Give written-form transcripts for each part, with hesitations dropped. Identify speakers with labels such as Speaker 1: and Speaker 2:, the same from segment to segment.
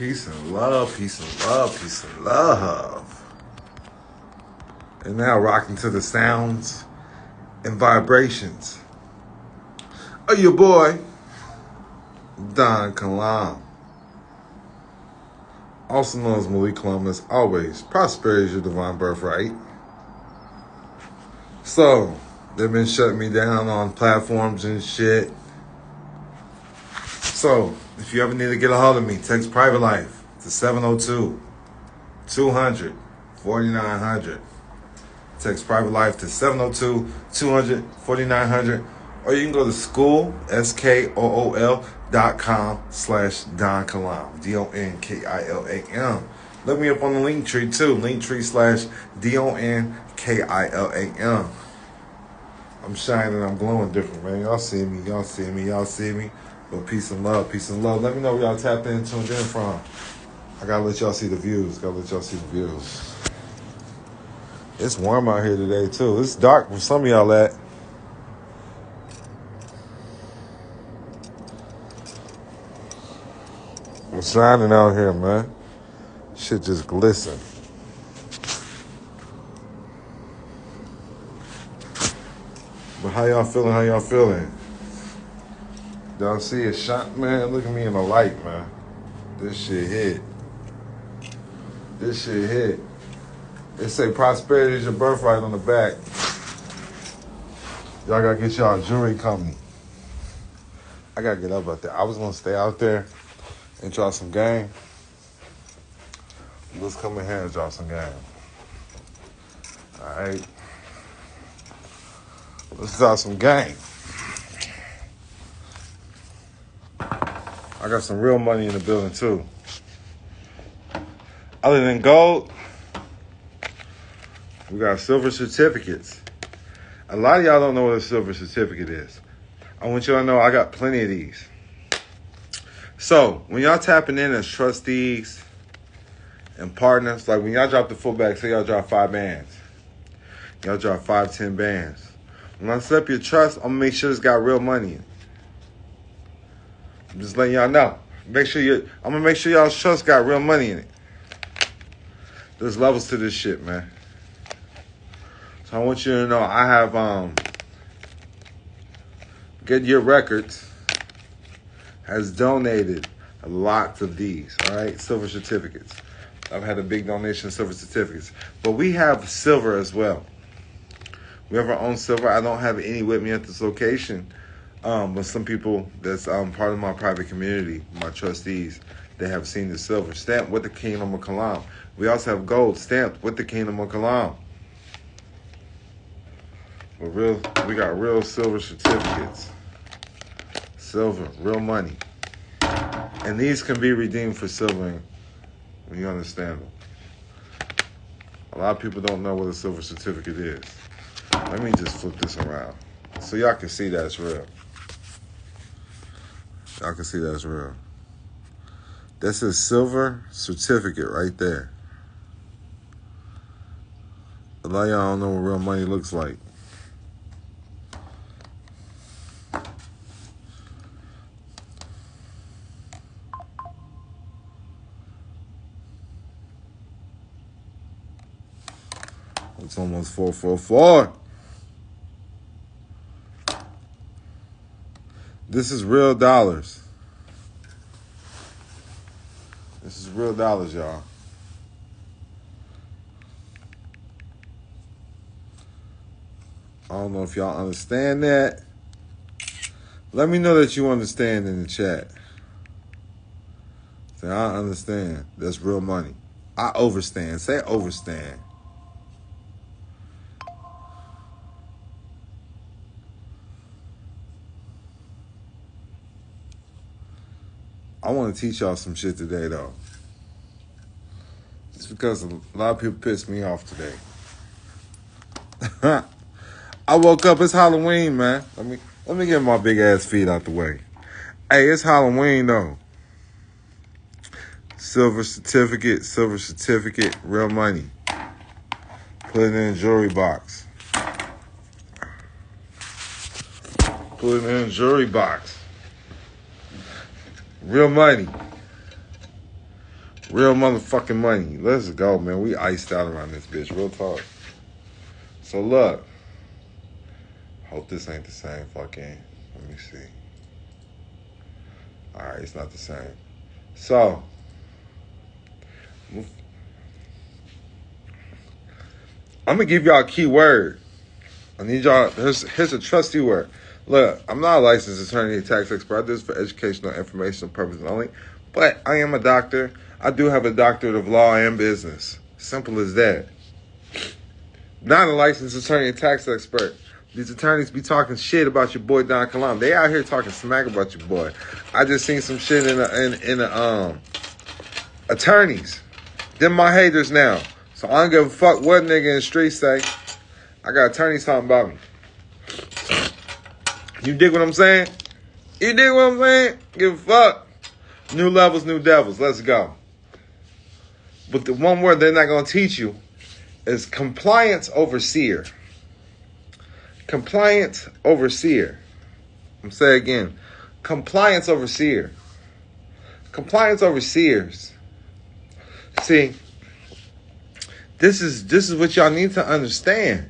Speaker 1: Peace and love, peace and love, peace and love. And now rocking to the sounds and vibrations of your boy, Don Kilam. Also known as Malik Kilam. As always, prosperity is your divine birthright. So, they've been shutting me down on platforms and shit. So, if you ever need to get a hold of me, text Private Life to 702-200-4900. Text Private Life to 702-200-4900. Or you can go to school.com/Don Kilam. DONKILAM. Look me up on the link tree too. Linktree/DONKILAM. I'm shining, I'm glowing different, man. Y'all see me. But peace and love. Let me know where y'all tapped in and tuned in from. I gotta let y'all see the views. It's warm out here today too. It's dark for some of y'all at. I'm shining out here, man. Shit just glisten. But how y'all feeling? Y'all see a shot, man? Look at me in the light, man. This shit hit. It say prosperity is your birthright on the back. Y'all gotta get y'all a jewelry company. I gotta get up out there. I was gonna stay out there and draw some game. Let's come in here and draw some game. Alright. Let's draw some game. I got some real money in the building too. Other than gold, we got silver certificates. A lot of y'all don't know what a silver certificate is. I want y'all to know I got plenty of these. So, when y'all tapping in as trustees and partners, like when y'all drop the fullback, say y'all drop 5 bands. Y'all drop 5, 10 bands. When I set up your trust, I'm going to make sure it's got real money in it. I'm just letting y'all know. I'm going to make sure y'all's trust got real money in it. There's levels to this shit, man. So I want you to know I have Goodyear Records has donated a lot of these, all right? Silver certificates. I've had a big donation of silver certificates. But we have silver as well. We have our own silver. I don't have any with me at this location. But some people that's part of my private community, my trustees, they have seen the silver stamped with the Kingdom of Kilam. We also have gold stamped with the Kingdom of Kilam. We got real silver certificates. Silver, real money. And these can be redeemed for silver when you understand them. A lot of people don't know what a silver certificate is. Let me just flip this around so y'all can see that it's real. That's a silver certificate right there. A lot of y'all don't know what real money looks like. It's almost 444. This is real dollars. Y'all. I don't know if y'all understand that. Let me know that you understand in the chat. Say, I understand. That's real money. I overstand. Say overstand. I want to teach y'all some shit today, though. Just because a lot of people pissed me off today. I woke up, it's Halloween, man. Let me get my big ass feet out the way. Hey, it's Halloween, though. Silver certificate, real money. Put it in a jewelry box. Real money. Real motherfucking money. Let's go, man. We iced out around this bitch. Real talk. So look. Hope this ain't the same fucking. Let me see. Alright, it's not the same. So. I'm gonna give y'all a key word. I need y'all. Here's a trustee word. Look, I'm not a licensed attorney or tax expert. I do this for educational, informational purposes only. But I am a doctor. I do have a doctorate of law and business. Simple as that. Not a licensed attorney or tax expert. These attorneys be talking shit about your boy Don Kilam. They out here talking smack about your boy. I just seen some shit in the attorneys. Them my haters now. So I don't give a fuck what nigga in the street say. I got attorneys talking about me. You dig what I'm saying? You dig what I'm saying? Give a fuck. New levels, new devils. Let's go. But the one word they're not going to teach you is compliance overseer. Compliance overseer. I'm saying again. Compliance overseer. Compliance overseers. See, this is what y'all need to understand.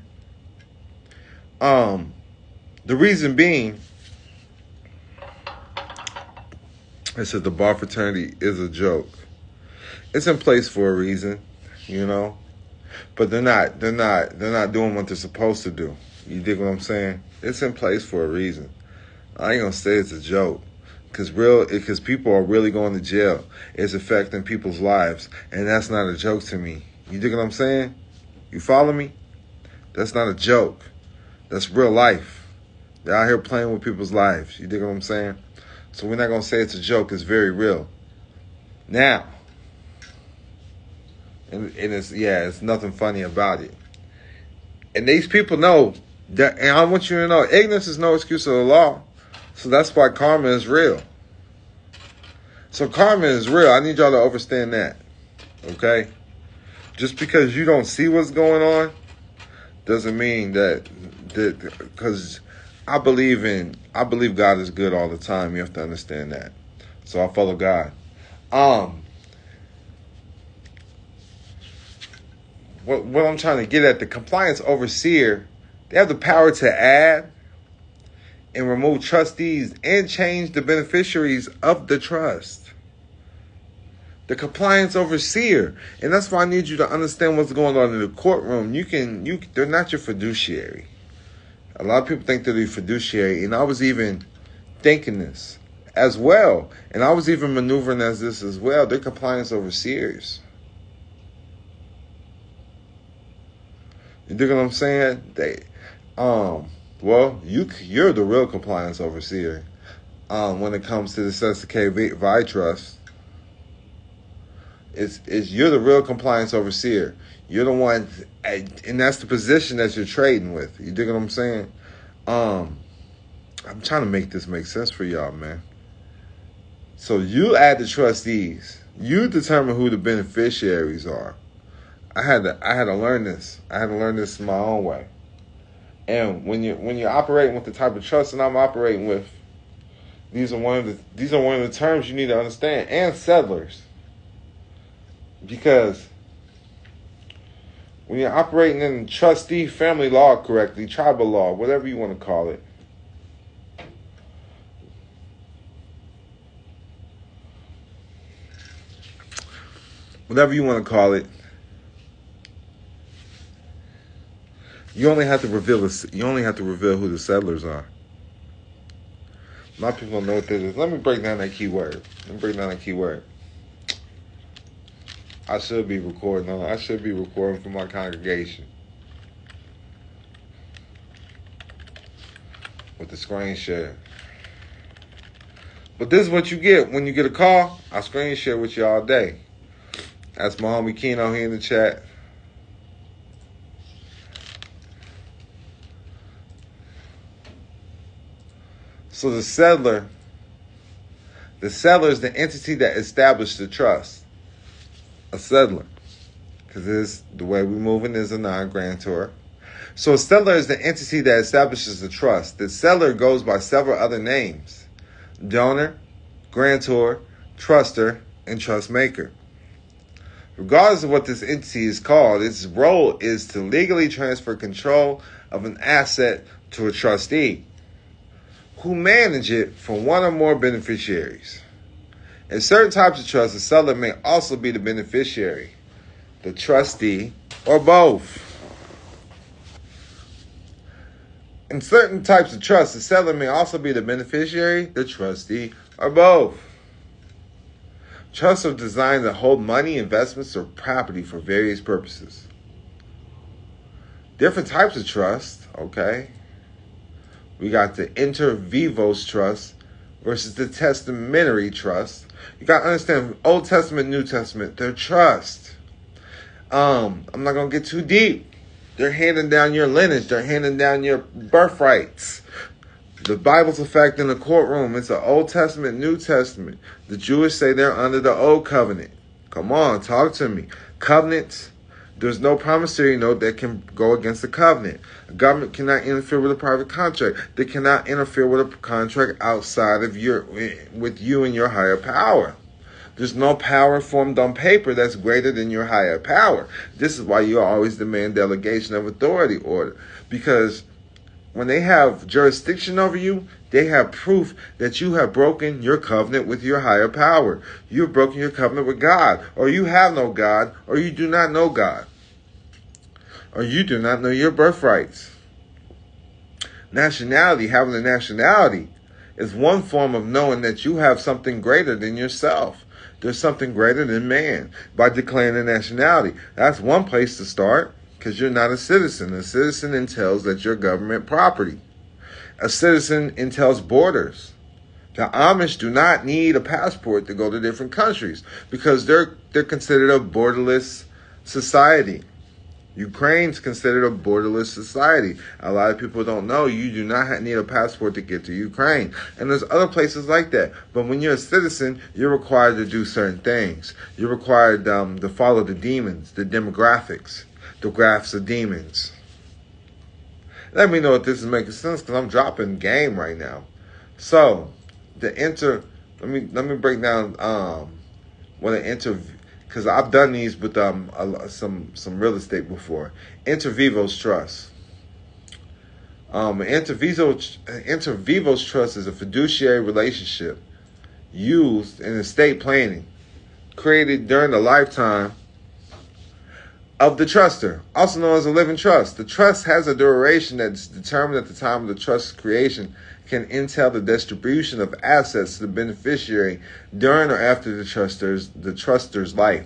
Speaker 1: The reason being, it said the bar fraternity is a joke. It's in place for a reason, you know, but they're not doing what they're supposed to do. You dig what I'm saying? It's in place for a reason. I ain't gonna say it's a joke, because people are really going to jail. It's affecting people's lives, and that's not a joke to me. You dig what I'm saying? You follow me? That's not a joke. That's real life. They're out here playing with people's lives. You dig what I'm saying? So we're not going to say it's a joke. It's very real. Now, and it's nothing funny about it. And these people know that, and I want you to know, ignorance is no excuse of the law. So that's why karma is real. So karma is real. I need y'all to understand that. Okay? Just because you don't see what's going on doesn't mean that because I believe God is good all the time. You have to understand that. So I follow God. What I'm trying to get at, the compliance overseer, they have the power to add and remove trustees and change the beneficiaries of the trust. The compliance overseer. And that's why I need you to understand what's going on in the courtroom. They're not your fiduciary. A lot of people think they're the fiduciary, and I was even thinking this as well. And I was even maneuvering as this as well. They're compliance overseers. You dig what I'm saying? You're the real compliance overseer when it comes to the Sesta Vi Trust. You're the real compliance overseer. You're the one, and that's the position that you're trading with. You dig what I'm saying? I'm trying to make this make sense for y'all, man. So you add the trustees. You determine who the beneficiaries are. I had to learn this. I had to learn this my own way. And when you're operating with the type of trust that I'm operating with, these are one of the terms you need to understand, and settlers. Because when you're operating in trustee family law correctly, tribal law, whatever you want to call it, you only have to reveal who the settlers are. A lot of people don't know what that is. Let me break down that key word. I should be recording for my congregation with the screen share. But this is what you get when you get a call. I screen share with you all day. That's my homie Keno here in the chat. So the settler is the entity that established the trust. A settler, because the way we're moving is a non-grantor. So a settler is the entity that establishes the trust. The settler goes by several other names: donor, grantor, truster, and trust maker. Regardless of what this entity is called, its role is to legally transfer control of an asset to a trustee who manage it for one or more beneficiaries. In certain types of trusts, the seller may also be the beneficiary, the trustee, or both. In certain types of trusts, the seller may also be the beneficiary, the trustee, or both. Trusts are designed to hold money, investments, or property for various purposes. Different types of trust, okay? We got the inter vivos trust versus the testamentary trust. You got to understand, Old Testament, New Testament, they're trust. I'm not going to get too deep. They're handing down your lineage. They're handing down your birthrights. The Bible's effect in the courtroom. It's an Old Testament, New Testament. The Jewish say they're under the Old Covenant. Come on, talk to me. Covenants, there's no promissory note that can go against the covenant. A government cannot interfere with a private contract. They cannot interfere with a contract outside of with you and your higher power. There's no power formed on paper that's greater than your higher power. This is why you always demand delegation of authority order. Because when they have jurisdiction over you, they have proof that you have broken your covenant with your higher power. You've broken your covenant with God. Or you have no God. Or you do not know God. Or you do not know your birthrights. Nationality, having a nationality, is one form of knowing that you have something greater than yourself. There's something greater than man by declaring a nationality. That's one place to start because you're not a citizen. A citizen entails that you're government property. A citizen entails borders. The Amish do not need a passport to go to different countries because they're considered a borderless society. Ukraine's considered a borderless society. A lot of people don't know you do not need a passport to get to Ukraine. And there's other places like that. But when you're a citizen, you're required to do certain things. You're required to follow the demons, the demographics, the graphs of demons. Let me know if this is making sense because I'm dropping game right now. So, let me break down what an because I've done these with some real estate before. Inter vivos trust. Inter vivos trust is a fiduciary relationship used in estate planning, created during the lifetime of the truster, also known as a living trust. The trust has a duration that's determined at the time of the trust's creation, can entail the distribution of assets to the beneficiary during or after the truster's life.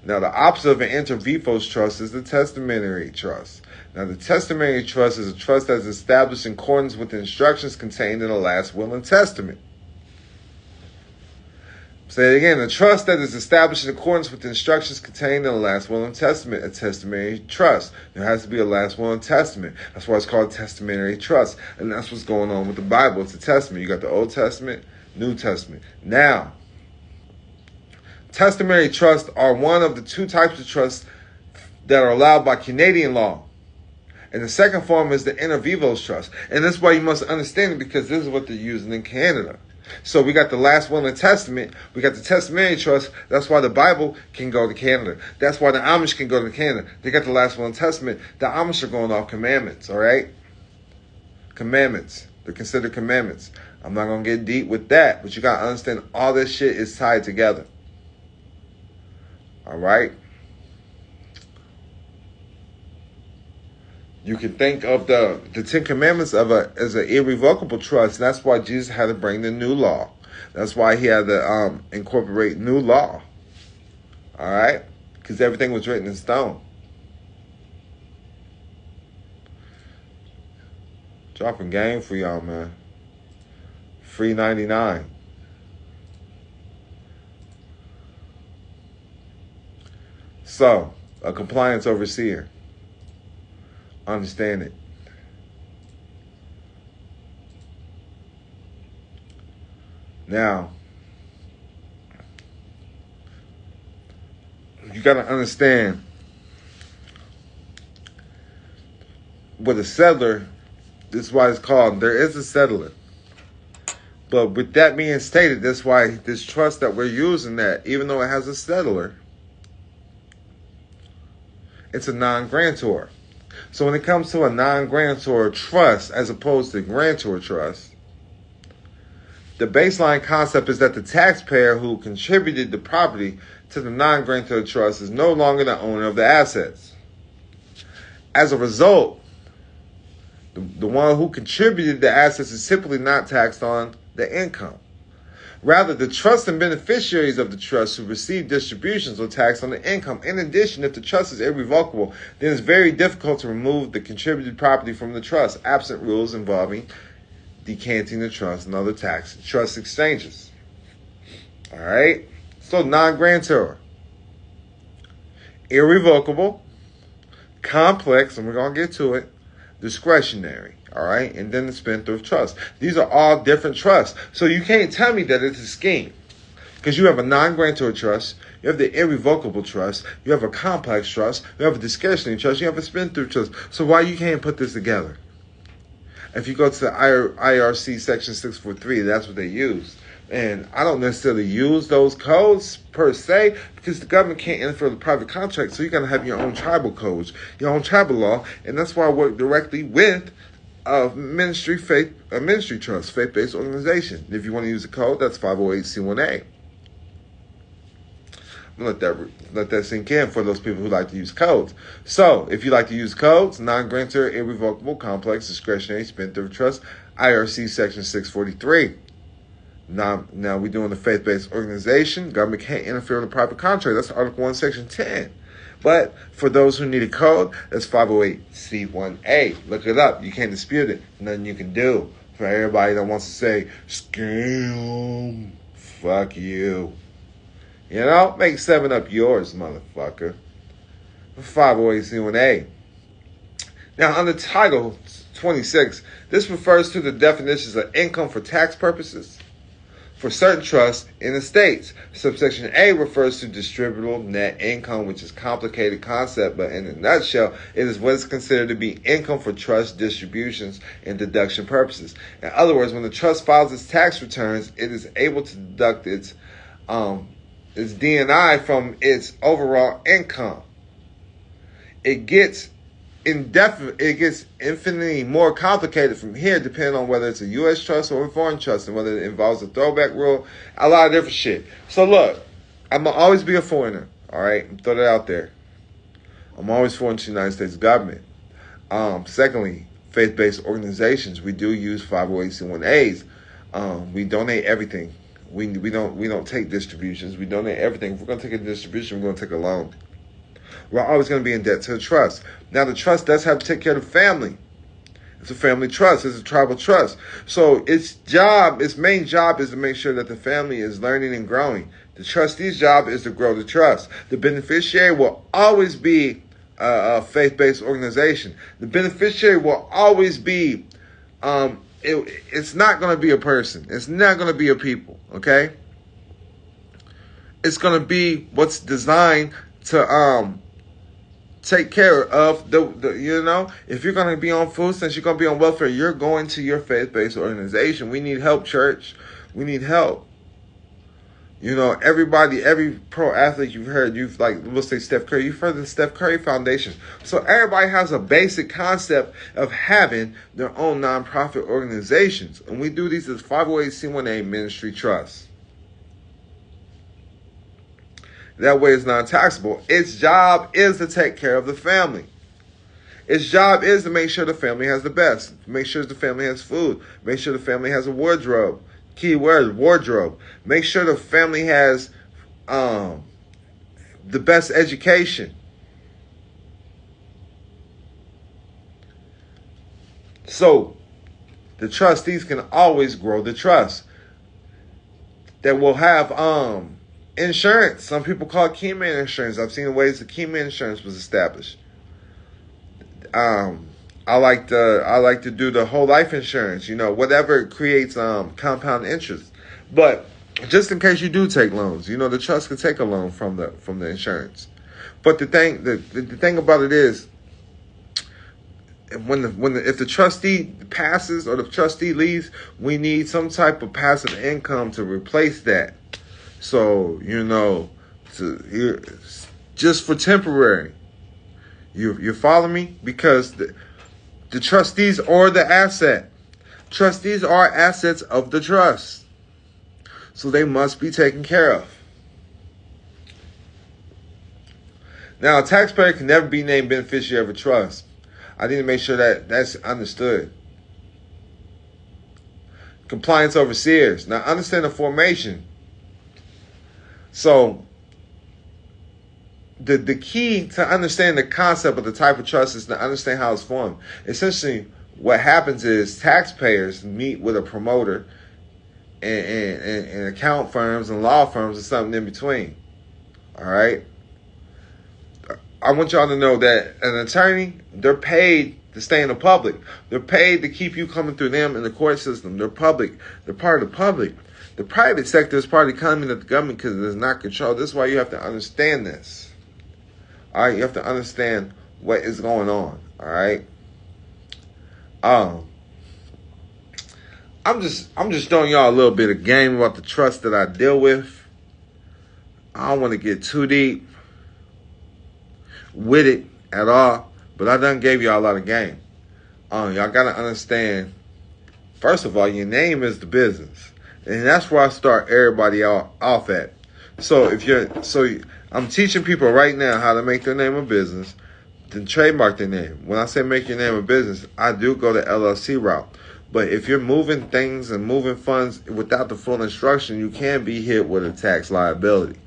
Speaker 1: Now, the opposite of an inter vivos trust is the testamentary trust. Now, the testamentary trust is a trust that is established in accordance with the instructions contained in the last will and testament. Say it again. A trust that is established in accordance with the instructions contained in the last will and testament, a testamentary trust. There has to be a last will and testament. That's why it's called testamentary trust. And that's what's going on with the Bible. It's a testament. You got the Old Testament, New Testament. Now, testamentary trusts are one of the two types of trusts that are allowed by Canadian law. And the second form is the inter vivos trust. And that's why you must understand it because this is what they're using in Canada. So we got the last will and testament. We got the testamentary trust. That's why the Bible can go to Canada. That's why the Amish can go to Canada. They got the last will and testament. The Amish are going off commandments, all right? Commandments. They're considered commandments. I'm not going to get deep with that, but you got to understand all this shit is tied together. All right? You can think of the Ten Commandments as an irrevocable trust. That's why Jesus had to bring the new law. That's why he had to incorporate new law. All right? Because everything was written in stone. Dropping game for y'all, man. Free 99. So, a compliance overseer. Understand it. Now, you got to understand with a settler, this is why it's called, there is a settler. But with that being stated, that's why this trust that we're using that, even though it has a settler, it's a non-grantor. So when it comes to a non-grantor trust as opposed to grantor trust, the baseline concept is that the taxpayer who contributed the property to the non-grantor trust is no longer the owner of the assets. As a result, the one who contributed the assets is typically not taxed on the income. Rather, the trust and beneficiaries of the trust who receive distributions are taxed on the income. In addition, if the trust is irrevocable, then it's very difficult to remove the contributed property from the trust, absent rules involving decanting the trust and other trust exchanges. All right? So, non-grantor. Irrevocable, complex, and we're going to get to it, discretionary. All right, and then the spendthrift trust. These are all different trusts. So you can't tell me that it's a scheme. Because you have a non-grantor trust, you have the irrevocable trust, you have a complex trust, you have a discretionary trust, you have a spendthrift trust. So why you can't put this together? If you go to the IRC section 643, that's what they use. And I don't necessarily use those codes per se because the government can't interfere with private contracts. So you're going to have your own tribal codes, your own tribal law. And that's why I work directly with ministry trust, faith-based organization. If you want to use the code, that's 508C1A. I'm going to let that sink in for those people who like to use codes. So, if you like to use codes, non-grantor, irrevocable, complex, discretionary, spendthrift trust, IRC section 643. Now we're doing the faith-based organization. Government can't interfere with a private contract. That's Article 1, Section 10. But for those who need a code, that's 508C1A. Look it up. You can't dispute it. Nothing you can do. For everybody that wants to say, scam, fuck you. You know, make 7 up yours, motherfucker. 508C1A. Now, under Title 26, this refers to the definitions of income for tax purposes for certain trusts in the states. Subsection A refers to distributable net income, which is a complicated concept, but in a nutshell, it is what is considered to be income for trust distributions and deduction purposes. In other words, when the trust files its tax returns, it is able to deduct its D&I from its overall income. It gets infinitely more complicated from here, depending on whether it's a U.S. trust or a foreign trust, and whether it involves a throwback rule, a lot of different shit. So look, I'm going to always be a foreigner, all right? Throw that out there. I'm always foreign to the United States government. Secondly, faith-based organizations, we do use 508c1As. We donate everything. We don't take distributions. We donate everything. If we're going to take a distribution, we're going to take a loan. We're always going to be in debt to the trust. Now, the trust does have to take care of the family. It's a family trust. It's a tribal trust. So its main job is to make sure that the family is learning and growing. The trustee's job is to grow the trust. The beneficiary will always be a faith-based organization. The beneficiary will always be, it's not going to be a person. It's not going to be a people, okay? It's going to be what's designed to take care of the if you're going to be on food stamps, you're going to be on welfare, you're going to your faith-based organization. We need help, church. We need help. You know, everybody, every pro athlete you've heard, we'll say Steph Curry, you've heard of the Steph Curry Foundation. So everybody has a basic concept of having their own nonprofit organizations. And we do these as 508c1A ministry trusts. That way it's non-taxable. Its job is to take care of the family. Its job is to make sure the family has the best. Make sure the family has food. Make sure the family has a wardrobe. Key word, wardrobe. Make sure the family has the best education. So the trustees can always grow the trust. That will have insurance. Some people call it keyman insurance. I've seen ways that keyman insurance was established. I like to do the whole life insurance. Whatever creates compound interest. But just in case you do take loans, the trust could take a loan from the insurance. But the thing about it is, if the trustee passes or the trustee leaves, we need some type of passive income to replace that. So, just for temporary, You follow me? Because the trustees are the asset. Trustees are assets of the trust. So they must be taken care of. Now, a taxpayer can never be named beneficiary of a trust. I need to make sure that that's understood. Compliance overseers. Now, understand the formation. So, the key to understand the concept of the type of trust is to understand how it's formed. Essentially, what happens is taxpayers meet with a promoter and account firms and law firms and something in between. All right? I want y'all to know that an attorney, they're paid to stay in the public. They're paid to keep you coming through them in the court system. They're public. They're part of the public. The private sector is part of the economy that the government does not control. This is why you have to understand this. All right? You have to understand what is going on. All right? I'm just showing y'all a little bit of game about the trust that I deal with. I don't want to get too deep with it at all, but I done gave y'all a lot of game. Y'all gotta understand. First of all, your name is the business, and that's where I start everybody off at. So I'm teaching people right now how to make their name a business, then trademark their name. When I say make your name a business, I do go the LLC route. But if you're moving things and moving funds without the full instruction, you can be hit with a tax liability.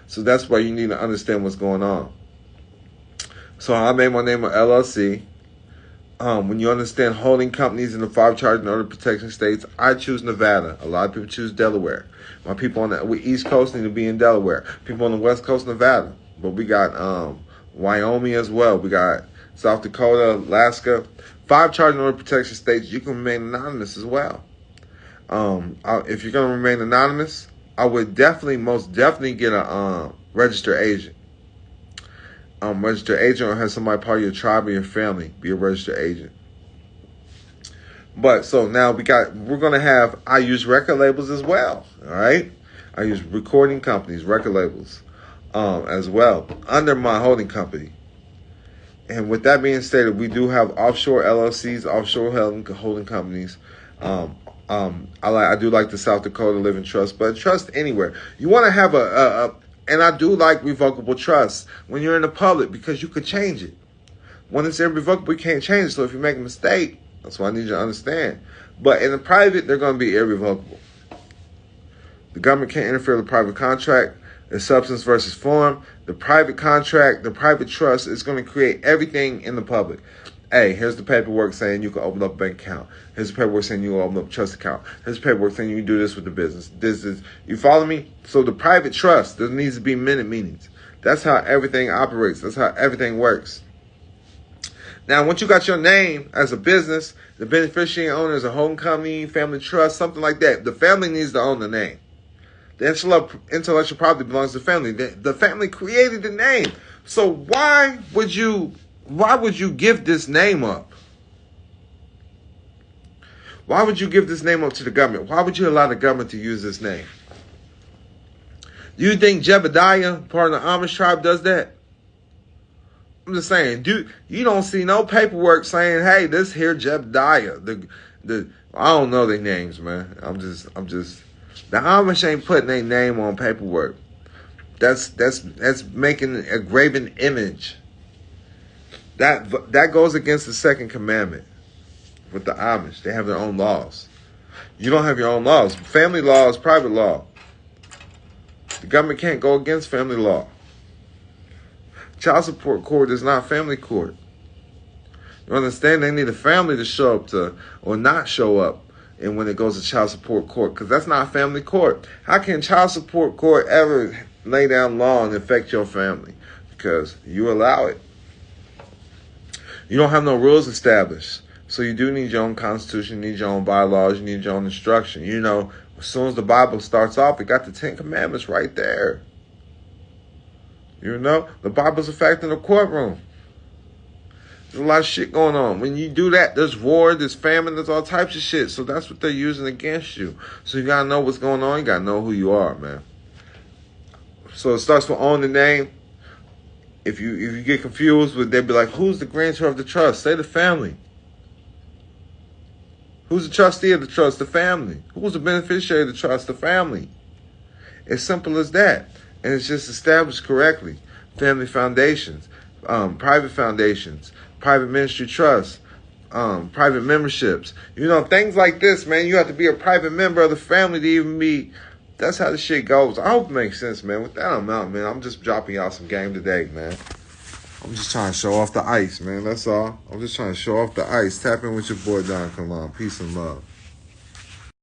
Speaker 1: So that's why you need to understand what's going on. So I made my name an LLC. When you understand holding companies in the 5 charge and other protection states, I choose Nevada. A lot of people choose Delaware. My people on the East Coast need to be in Delaware. People on the West Coast, Nevada. But we got Wyoming as well. We got South Dakota, Alaska. 5 charge and other protection states, you can remain anonymous as well. If you're going to remain anonymous, I would most definitely get a registered agent. Registered agent, or have somebody part of your tribe or your family be a registered agent. But so now I use record labels as well. All right, I use recording companies, record labels, as well under my holding company. And with that being stated, we do have offshore LLCs, offshore holding companies. I do like the South Dakota Living Trust, but trust anywhere. You want to have and I do like revocable trust when you're in the public, because you could change it. When it's irrevocable, you can't change it. So if you make a mistake, that's what I need you to understand. But in the private, they're going to be irrevocable. The government can't interfere with the private contract. The substance versus form. The private contract, the private trust is going to create everything in the public. Hey, here's the paperwork saying you can open up a bank account. Here's the paperwork saying you can open up a trust account. Here's the paperwork saying you can do this with the business. You follow me? So the private trust, there needs to be minute meetings. That's how everything operates. That's how everything works. Now, once you got your name as a business, the beneficiary owner is a home company, family trust, something like that. The family needs to own the name. The intellectual property belongs to the family. The family created the name. So why would you give this name up? Why would you give this name up to the government? Why would you allow the government to use this name? Do you think Jebediah, part of the Amish tribe, does that? I'm just saying, you don't see no paperwork saying, hey, this here Jebediah. I don't know their names, man. I'm just the Amish ain't putting their name on paperwork. That's making a graven image. That goes against the second commandment with the Amish. They have their own laws. You don't have your own laws. Family law is private law. The government can't go against family law. Child support court is not family court. You understand? They need a family to show up to or not show up and when it goes to child support court, because that's not family court. How can child support court ever lay down law and affect your family? Because you allow it. You don't have no rules established. So you do need your own constitution, you need your own bylaws, you need your own instruction. You know, as soon as the Bible starts off, it got the 10 Commandments right there. You know, the Bible's a fact in the courtroom. There's a lot of shit going on. When you do that, there's war, there's famine, there's all types of shit. So that's what they're using against you. So you got to know what's going on. You got to know who you are, man. So it starts with owning the name. If you get confused with, they'd be like, who's the grantor of the trust? Say the family. Who's the trustee of the trust? The family. Who's the beneficiary of the trust? The family. It's simple as that. And it's just established correctly. Family foundations, private foundations, private ministry trusts, private memberships. You know, things like this, man. You have to be a private member of the family to even be. That's how the shit goes. I hope it makes sense, man. With that amount, man, I'm just dropping y'all some game today, man. I'm just trying to show off the ice, man. That's all. I'm just trying to show off the ice. Tap in with your boy, Don Kilam. Peace and love.